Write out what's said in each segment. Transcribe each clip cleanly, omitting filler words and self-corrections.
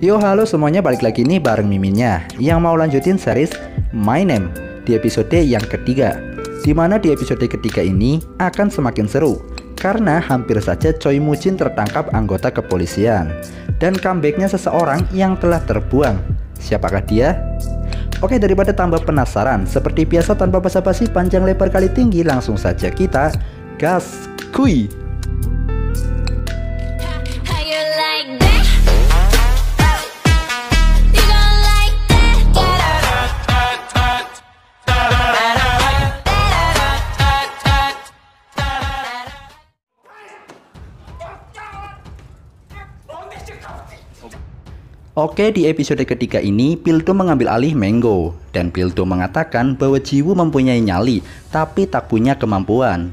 Yo halo semuanya, balik lagi nih bareng Miminnya yang mau lanjutin series My Name di episode yang ketiga. Dimana di episode ketiga ini akan semakin seru karena hampir saja Choi Moo-jin tertangkap anggota kepolisian dan comebacknya seseorang yang telah terbuang. Siapakah dia? Oke, daripada tambah penasaran, seperti biasa tanpa basa-basi panjang lebar kali tinggi, langsung saja kita gas kuy. Oke, di episode ketiga ini Pilto mengambil alih Mango dan Pilto mengatakan bahwa Jiwoo mempunyai nyali tapi tak punya kemampuan.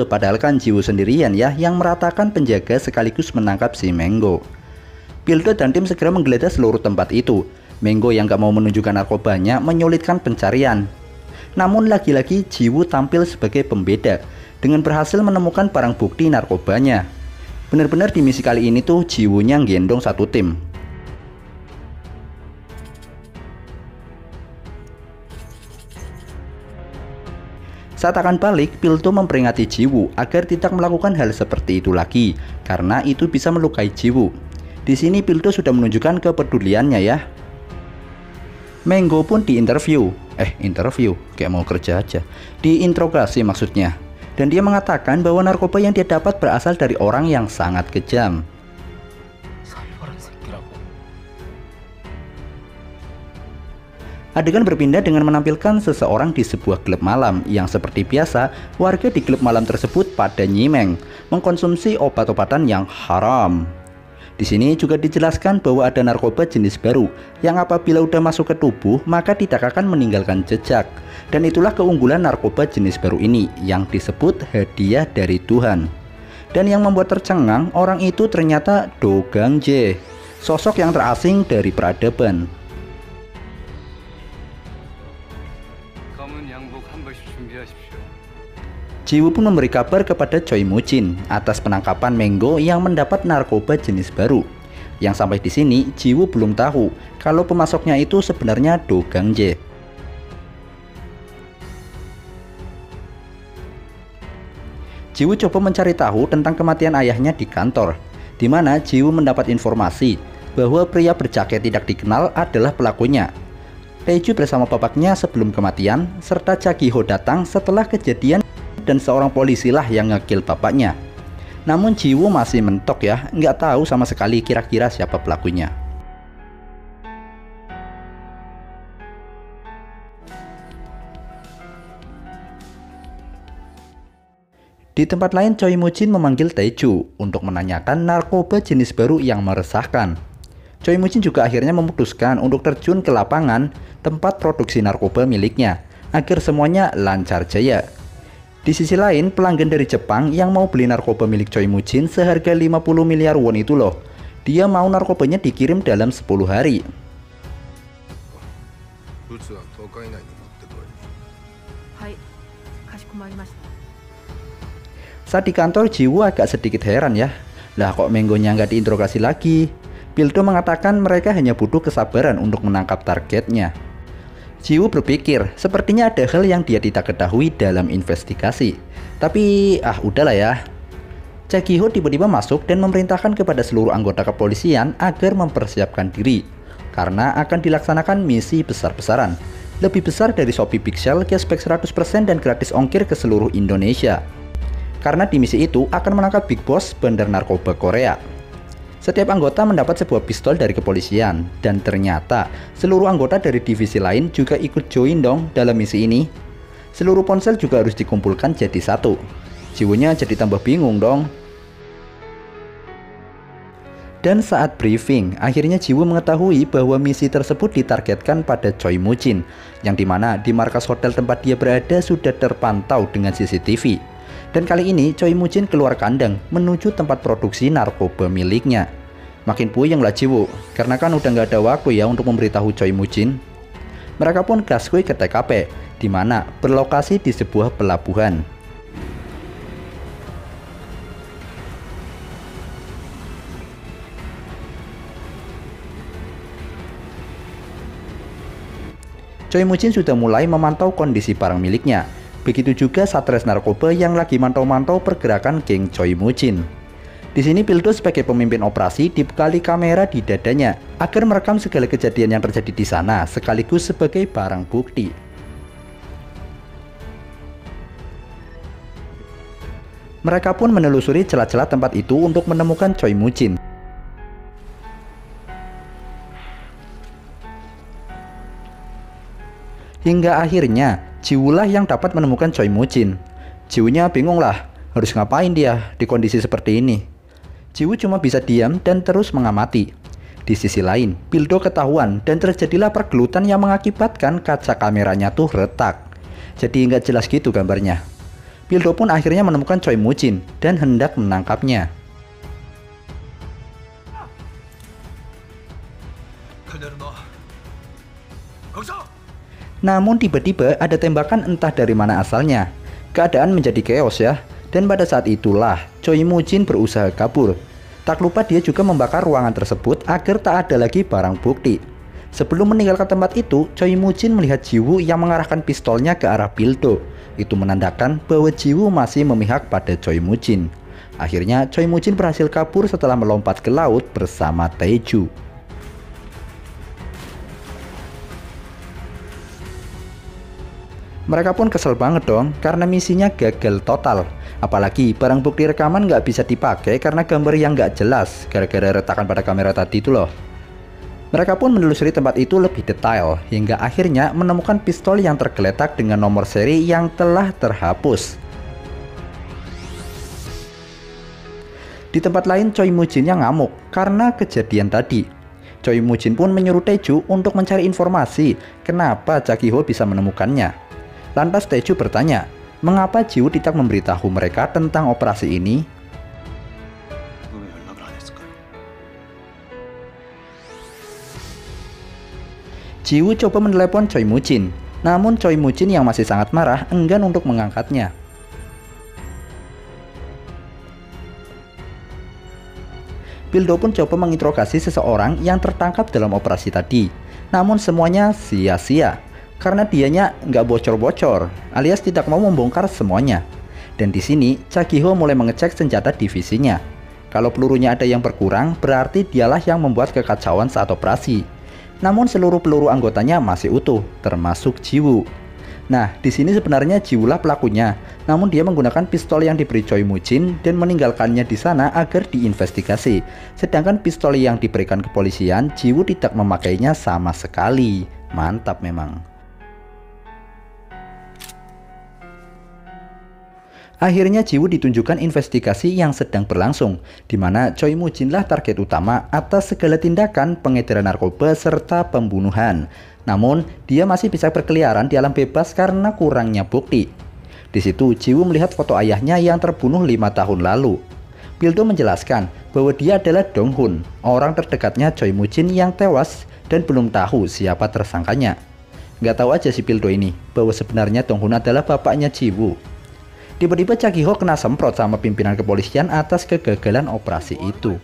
Padahal kan Jiwoo sendirian ya yang meratakan penjaga sekaligus menangkap si Mango. Pilto dan tim segera menggeledah seluruh tempat itu. Mango yang gak mau menunjukkan narkobanya menyulitkan pencarian. Namun lagi-lagi Jiwoo tampil sebagai pembeda dengan berhasil menemukan barang bukti narkobanya. Benar-benar di misi kali ini tuh Jiwoo-nya gendong satu tim. Saat akan balik, Pilto memperingati Jiwoo agar tidak melakukan hal seperti itu lagi, karena itu bisa melukai Jiwoo. Di sini Pilto sudah menunjukkan kepeduliannya ya. Mango pun diinterview, kayak mau kerja aja. Diinterogasi maksudnya. Dan dia mengatakan bahwa narkoba yang dia dapat berasal dari orang yang sangat kejam. Adegan berpindah dengan menampilkan seseorang di sebuah klub malam yang seperti biasa warga di klub malam tersebut pada nyimeng mengkonsumsi obat-obatan yang haram. Di sini juga dijelaskan bahwa ada narkoba jenis baru yang apabila udah masuk ke tubuh maka tidak akan meninggalkan jejak. Dan itulah keunggulan narkoba jenis baru ini yang disebut hadiah dari Tuhan. Dan yang membuat tercengang orang itu ternyata Do Gang-jae, sosok yang terasing dari peradaban. Jiwoo pun memberi kabar kepada Choi Moo-jin atas penangkapan Mango yang mendapat narkoba jenis baru. Yang sampai di sini Jiwoo belum tahu kalau pemasoknya itu sebenarnya Do Gang-jae. Jiwoo coba mencari tahu tentang kematian ayahnya di kantor, di mana Jiwoo mendapat informasi bahwa pria berjaket tidak dikenal adalah pelakunya. Taeju bersama bapaknya sebelum kematian, serta Cha Gi-ho datang setelah kejadian dan seorang polisi lah yang ngekill bapaknya. Namun Jiwoo masih mentok ya, nggak tahu sama sekali kira-kira siapa pelakunya. Di tempat lain Choi Moo-jin memanggil Taeju untuk menanyakan narkoba jenis baru yang meresahkan. Choi Moo-jin juga akhirnya memutuskan untuk terjun ke lapangan tempat produksi narkoba miliknya agar semuanya lancar jaya. Di sisi lain, pelanggan dari Jepang yang mau beli narkoba milik Choi Moo-jin seharga 50 miliar won itu loh, dia mau narkobanya dikirim dalam 10 hari. Saat di kantor, Jiwoo agak sedikit heran ya. Lah kok Mango-nya nggak diinterogasi lagi? Pilto mengatakan mereka hanya butuh kesabaran untuk menangkap targetnya. Jiwoo berpikir sepertinya ada hal yang dia tidak ketahui dalam investigasi. Tapi udahlah ya. Cha Gi-ho tiba-tiba masuk dan memerintahkan kepada seluruh anggota kepolisian agar mempersiapkan diri karena akan dilaksanakan misi besar-besaran. Lebih besar dari Shopee Pixel, cashback 100% dan gratis ongkir ke seluruh Indonesia. Karena di misi itu akan menangkap Big Boss bandar narkoba Korea. Setiap anggota mendapat sebuah pistol dari kepolisian, dan ternyata seluruh anggota dari divisi lain juga ikut join dong dalam misi ini. Seluruh ponsel juga harus dikumpulkan jadi satu. Jiwoo-nya jadi tambah bingung dong. Dan saat briefing, akhirnya Jiwoo mengetahui bahwa misi tersebut ditargetkan pada Choi Moo-jin, yang dimana di markas hotel tempat dia berada sudah terpantau dengan CCTV. Dan kali ini Choi Moo-jin keluar kandang menuju tempat produksi narkoba miliknya. Makin puyeng lah Jiwoo, karena kan udah nggak ada waktu ya untuk memberitahu Choi Moo-jin. Mereka pun gaskui ke TKP, di mana berlokasi di sebuah pelabuhan. Choi Moo-jin sudah mulai memantau kondisi barang miliknya. Begitu juga Satres Narkoba yang lagi mantau-mantau pergerakan geng Choi Moo-jin. Di sini Pildo sebagai pemimpin operasi dibekali kamera di dadanya agar merekam segala kejadian yang terjadi di sana sekaligus sebagai barang bukti. Mereka pun menelusuri celah-celah tempat itu untuk menemukan Choi Moo-jin. Hingga akhirnya Jiwoo lah yang dapat menemukan Choi Moo-jin. Jiwoo-nya bingung lah, harus ngapain dia di kondisi seperti ini. Jiwoo cuma bisa diam dan terus mengamati. Di sisi lain, Pildo ketahuan dan terjadilah pergelutan yang mengakibatkan kaca kameranya tuh retak. Jadi nggak jelas gitu gambarnya. Pildo pun akhirnya menemukan Choi Moo-jin dan hendak menangkapnya. Namun tiba-tiba ada tembakan entah dari mana asalnya. Keadaan menjadi chaos ya. Dan pada saat itulah Choi Moo-jin berusaha kabur. Tak lupa dia juga membakar ruangan tersebut agar tak ada lagi barang bukti. Sebelum meninggalkan tempat itu, Choi Moo-jin melihat Jiwoo yang mengarahkan pistolnya ke arah Pildo. Itu menandakan bahwa Jiwoo masih memihak pada Choi Moo-jin. Akhirnya Choi Moo-jin berhasil kabur setelah melompat ke laut bersama Tae-ju. Mereka pun kesel banget dong karena misinya gagal total. Apalagi barang bukti rekaman nggak bisa dipakai karena gambar yang nggak jelas gara-gara retakan pada kamera tadi itu loh. Mereka pun menelusuri tempat itu lebih detail hingga akhirnya menemukan pistol yang tergeletak dengan nomor seri yang telah terhapus. Di tempat lain Choi Moo-jin yang ngamuk karena kejadian tadi. Choi Moo-jin pun menyuruh Tae-ju untuk mencari informasi kenapa Jagi-ho bisa menemukannya. Lantas Tae-ju bertanya, mengapa Jiwoo tidak memberitahu mereka tentang operasi ini? Jiwoo coba menelepon Choi Moo-jin, namun Choi Moo-jin yang masih sangat marah enggan untuk mengangkatnya. Pildo pun coba menginterogasi seseorang yang tertangkap dalam operasi tadi, namun semuanya sia-sia. Karena dianya nggak bocor-bocor, alias tidak mau membongkar semuanya. Dan di sini, Jagi-ho mulai mengecek senjata divisinya. Kalau pelurunya ada yang berkurang, berarti dialah yang membuat kekacauan saat operasi. Namun seluruh peluru anggotanya masih utuh, termasuk Jiwoo. Nah, di sini sebenarnya Jiwoo lah pelakunya. Namun dia menggunakan pistol yang diberi Choi Moo-jin dan meninggalkannya di sana agar diinvestigasi. Sedangkan pistol yang diberikan kepolisian, Jiwoo tidak memakainya sama sekali. Mantap memang. Akhirnya Jiwoo ditunjukkan investigasi yang sedang berlangsung, di mana Choi Moo-jin lah target utama atas segala tindakan pengedaran narkoba serta pembunuhan. Namun, dia masih bisa berkeliaran di alam bebas karena kurangnya bukti. Di situ, Jiwoo melihat foto ayahnya yang terbunuh 5 tahun lalu. Pildo menjelaskan bahwa dia adalah Dong-hun, orang terdekatnya Choi Moo-jin yang tewas dan belum tahu siapa tersangkanya. Nggak tahu aja si Pildo ini bahwa sebenarnya Dong-hun adalah bapaknya Jiwoo. Tiba-tiba Jagi-ho kena semprot sama pimpinan kepolisian atas kegagalan operasi itu.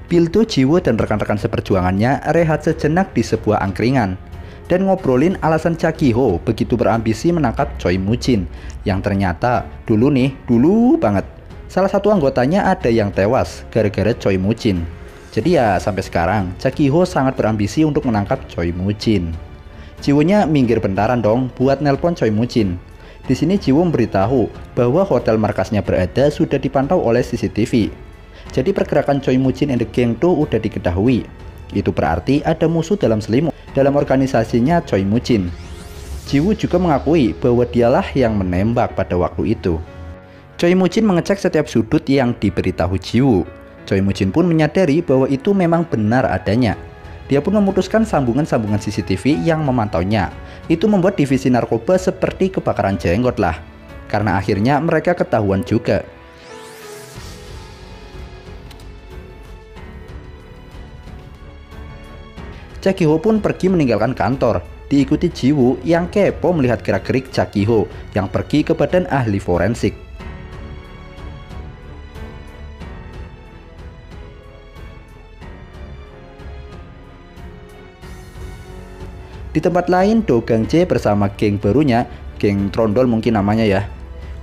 Pildo, Jiwoo dan rekan-rekan seperjuangannya rehat sejenak di sebuah angkringan dan ngobrolin alasan Jagi-ho begitu berambisi menangkap Choi Moo-jin yang ternyata dulu banget salah satu anggotanya ada yang tewas gara-gara Choi Moo-jin. Jadi ya sampai sekarang Jagi-ho sangat berambisi untuk menangkap Choi Moo-jin. Jiwoo-nya minggir bentaran dong buat nelpon Choi Moo-jin. Di sini Jiwoo memberitahu bahwa hotel markasnya berada sudah dipantau oleh CCTV. Jadi pergerakan Choi Moo-jin and the gang tuh udah diketahui. Itu berarti ada musuh dalam selimut dalam organisasinya Choi Moo-jin. Jiwoo juga mengakui bahwa dialah yang menembak pada waktu itu. Choi Moo-jin mengecek setiap sudut yang diberitahu Jiwoo. Choi Moo-jin pun menyadari bahwa itu memang benar adanya. Dia pun memutuskan sambungan-sambungan CCTV yang memantaunya. Itu membuat divisi narkoba seperti kebakaran jenggot lah. Karena akhirnya mereka ketahuan juga. Jagi-ho pun pergi meninggalkan kantor, diikuti Jiwoo yang kepo melihat gerak-gerik Jagi-ho yang pergi ke badan ahli forensik. Di tempat lain, Do Gang Jae bersama geng barunya, geng Trondol mungkin namanya ya,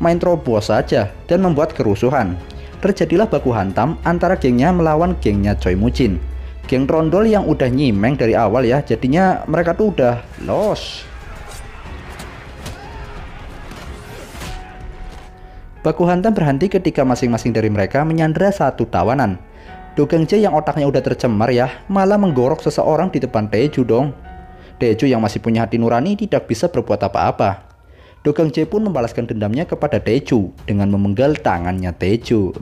main terobos saja dan membuat kerusuhan. Terjadilah baku hantam antara gengnya melawan gengnya Choi Moo-jin. Geng Trondol yang udah nyimeng dari awal ya, jadinya mereka tuh udah los. Baku hantam berhenti ketika masing-masing dari mereka menyandera satu tawanan. Do Gang Jae yang otaknya udah tercemar ya, malah menggorok seseorang di depan Taeju dong. Taeju yang masih punya hati nurani tidak bisa berbuat apa-apa. Do Gang Jae pun membalaskan dendamnya kepada Taeju dengan memenggal tangannya Taeju.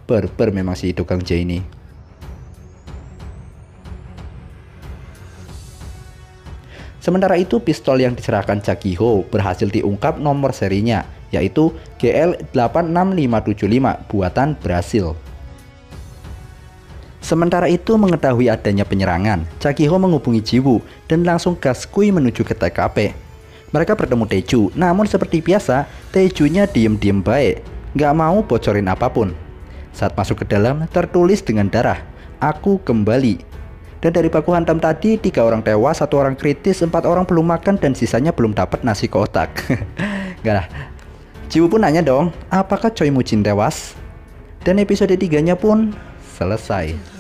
Berber memang si Do Gang Jae ini. Sementara itu, pistol yang diserahkan Cha Ki-ho berhasil diungkap nomor serinya, yaitu GL86575 buatan Brasil. Sementara itu, mengetahui adanya penyerangan, Cha Ki-ho menghubungi Ji-woo dan langsung gaskui menuju ke TKP. Mereka bertemu Taeju, namun seperti biasa, Taejunya diem-diem baik, nggak mau bocorin apapun. Saat masuk ke dalam, tertulis dengan darah, "Aku kembali." Dan dari baku hantam tadi, 3 orang tewas, 1 orang kritis, 4 orang belum makan, dan sisanya belum dapat nasi kotak. Enggak lah. Ji-woo pun nanya dong, apakah Choi Moo-jin tewas? Dan episode 3-nya pun selesai.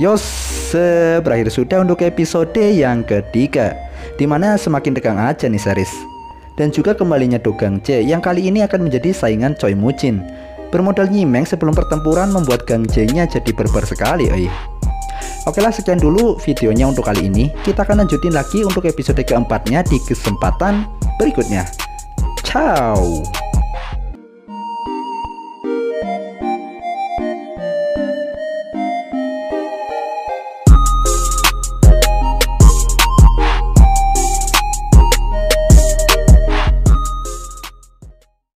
Yos, berakhir sudah untuk episode yang ketiga, dimana semakin tegang aja nih series. Dan juga kembalinya Do Gang Jae yang kali ini akan menjadi saingan Choi Moo-jin. Bermodal nyimeng sebelum pertempuran membuat Gang Jae-nya jadi berber sekali. Oke lah, sekian dulu videonya untuk kali ini. Kita akan lanjutin lagi untuk episode keempatnya di kesempatan berikutnya. Ciao.